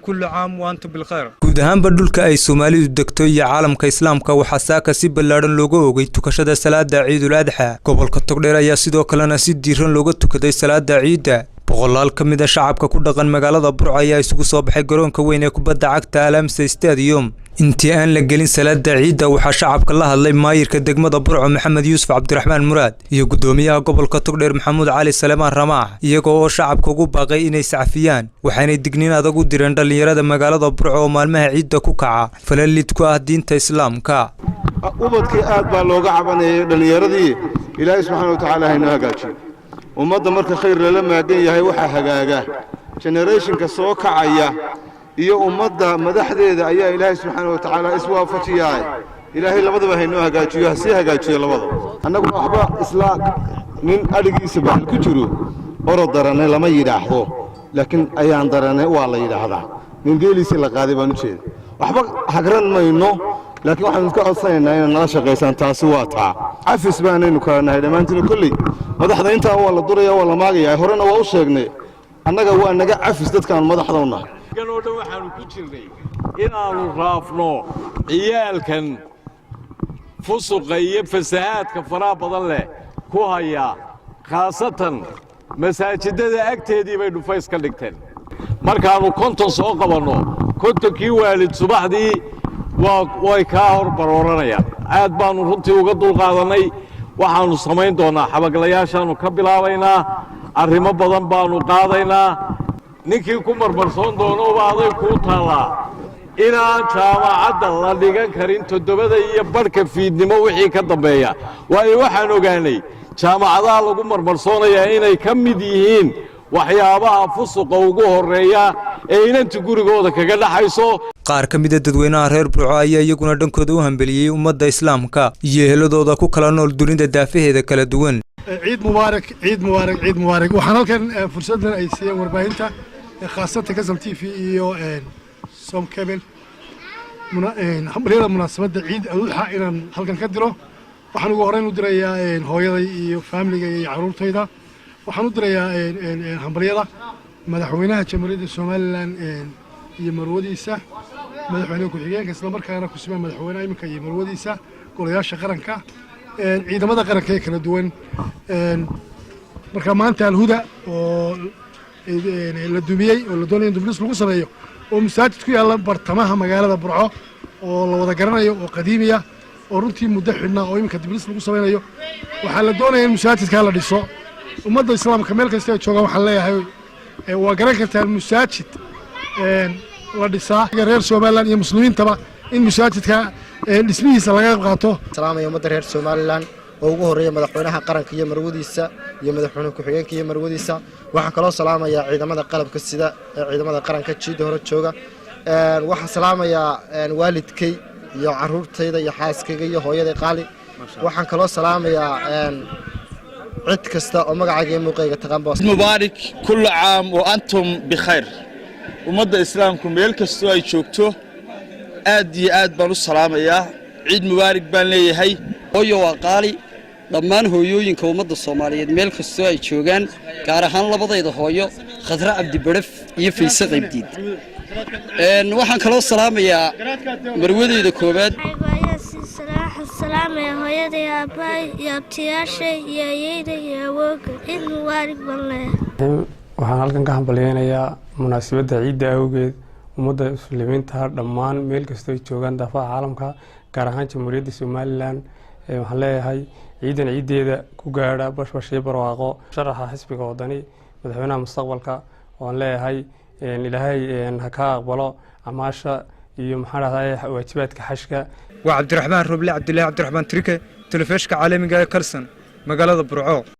كل عام وأنتم بالخير. guud ahaanba dhulka ay Soomaalidu degto iyo caalamka Islaamka waxa saaka si ballaaran looga oogay tukashada salaada Ciidul Adha. Gobolka Togdheer ayaa sidoo kalena si diiran looga tukaday salaada Ciida. boqolaal ka mid ah shacabka ku dhaqan magaalada Burco ayaa isugu soo baxay garoonka weyn ee kubadda cagta Alamsa Stadium. intii aan la gelin salaada Ciida waxa shacabka la hadlay maayirka degmada Burco Maxamed Yuusuf Cabdiraxmaan Muraad iyo gudoomiyaha gobolka Togdheer Maxamuud Cali Salmaan Ramaax iyagoo oo shacabka ugu baaqay inay sacfiyaan waxaanay digniin adag u direen dhalinyarada magaalada Burco oo maalmaha Ciida ku kaca falalid ku ah diinta Islaamka. ubadkii aad baa looga cabanayay dhalinyaradii Ilaahay subhanahu wa ta'ala hayna hagaajiyo ummadda marka khayr la maagan yahay waxa hagaaga generation-ka soo kacaya iyo ummadda madaxdeeda ayaa Ilaahay subhanahu wa ta'ala iswaafajiyay Ilaahay labadaba hayno hagaajiyo si hagaajiyo labadaba annagu waxba islaam nin adigiisa baa ku jiro oro daranay lama yiraahdo laakiin ayaan daranay waa la yiraahdaa nin geelisi la qaaday baan u jeedaa waxba hagran mayno laakiin waxaan iska codsanaynaa in nala shaqeysaan taasi waa taa afis baanaynu kaanahay dhamaantiin kulli madaxda inta waa la duraya waa la maagaya horena waa u sheegnay annaga waa naga afis dadkaan madaxda u nahay galowda waxaanu ku jirnay inaanu raafno ciyaalkan fusuqa iyo fasahaadka faraha badan leh ku haya khaasatan masaajidada agteedii bay dhufays ka dhigteen markaanu konton soo qabanno kontonkii waalid subaxdii way ka hor barooranayaan aad baanu runtii uga dulqaadanay waxaanu samayn doonaa xabaglayaashaanu ka bilaabaynaa arrimo badan baanu qaadaynaa ninkii ku marmarsoon doono baaday ku taalaa inaan jaamacadda la dhigan karin 7 iyo barhka fiidnimo wixii ka dambeeya waayo waxaan ogaanay jaamacadaha lagu marmarsoonaya inay ka mid yihiin waxyaabaha fusuqa ugu horeeya ee inanta gurigooda kaga dhaxayso qaar ka mid ah dadweynaha reer Burco ayaa iyaguna dhankooda u hambaliyay ummadda Islaamka iyo eheladooda ku kala nool dunida daafaheeda kala duwan. ciid mubaarak waxaan halkan fursadan ay siiyeen warbaahinta khaasatan Kasam TV iyo Som Cable hambaliyada munaasabadda ciid Adha inaan halkan ka diro waxaan ugu horeyn u dirayaa hooyaday iyo family-ga iyo caruurtayda waxaan u dirayaa hambaliyada madaxweynaha Jamhuuriyadda Soomaaliland iyo marwadiisa madaxweynaha ku xigeenka isla markaana ku siman madaxweynaha imika iyo marwadiisa golayaasha qaranka ciidamada qaranka ee kala duwan marka maanta Al-Huda oo la dumiyay oo la doonayay in dublis lagu sameeyo oo masaajid ku yaala bartamaha magaalada Burco oo la wada garanayo oo qadiimiya oo runtii muddo xidhnaa oo imika dublis lagu sameeyo waxa la doonayay in masaajidka la dhiso ummadda Islaamka meel kasta ay joogaan waxa leeyahay waa garan kartaa masaajid la dhisaa reer Soomaaliland iyo muslimiintaba in masaajidka dhismihiisa laga qaato salaamay ummadda reer Soomaaliland oo ugu horeeya madaxweynaha qaranka iyo marwadiisa iyo madaxweynaha ku xigeenka iyo marwadiisa waxa kale oo salaamaya ciidamada qalabka sida ciidamada qaranka jiida hore jooga waxa salaamaya waalidkay iyo caruurtayda iyo xaaskayga iyo hooyaday qaali waxaan kale oo salaamaya cid kasta oo magacayga muuqayga taqaan boos mubaarak kullu caam wa antum bikhair ummadda islaamku meel kasto ay joogto aad iyo aad baan u salaamayaa ciid mubaarak baan leeyahay hooyo waa qaali dhammaan hooyooyinka ummadda Soomaaliyeed meel kasto ay joogaan gaar ahaan labadayda hooyo Khadra Cabdi Baraf iyo Faysal Qaybdiid waxaan kale oo salaamayaa marwadeyda koobaad السلام يا هويدي يا باي يا abtiyaashay iyo ayeeyday iyo awooga ciid mubaarak ballee waxaan halkan ka hambaleynayaa munaasabadda ciidda awgeed ummadda muslimiinta dhammaan meel kasta ay joogaan daafaha caalamka gaar ahaan Jamhuuriyadda Soomaaliland waxaan leeyahay ciidan ciideeda ku gaadha bashbashii barwaaqo sharaxa xisbiga wadani madaxweynaha mustaqbalka waan leeyahay ilaahay ha ka aqbalo amaasha iyo maxaa dhahdaa waajibaadka xashka وعبد الرحمن روبلي عبد الله عبد الرحمن تريكه تلفزيون عالمي Kalson magaalada Burco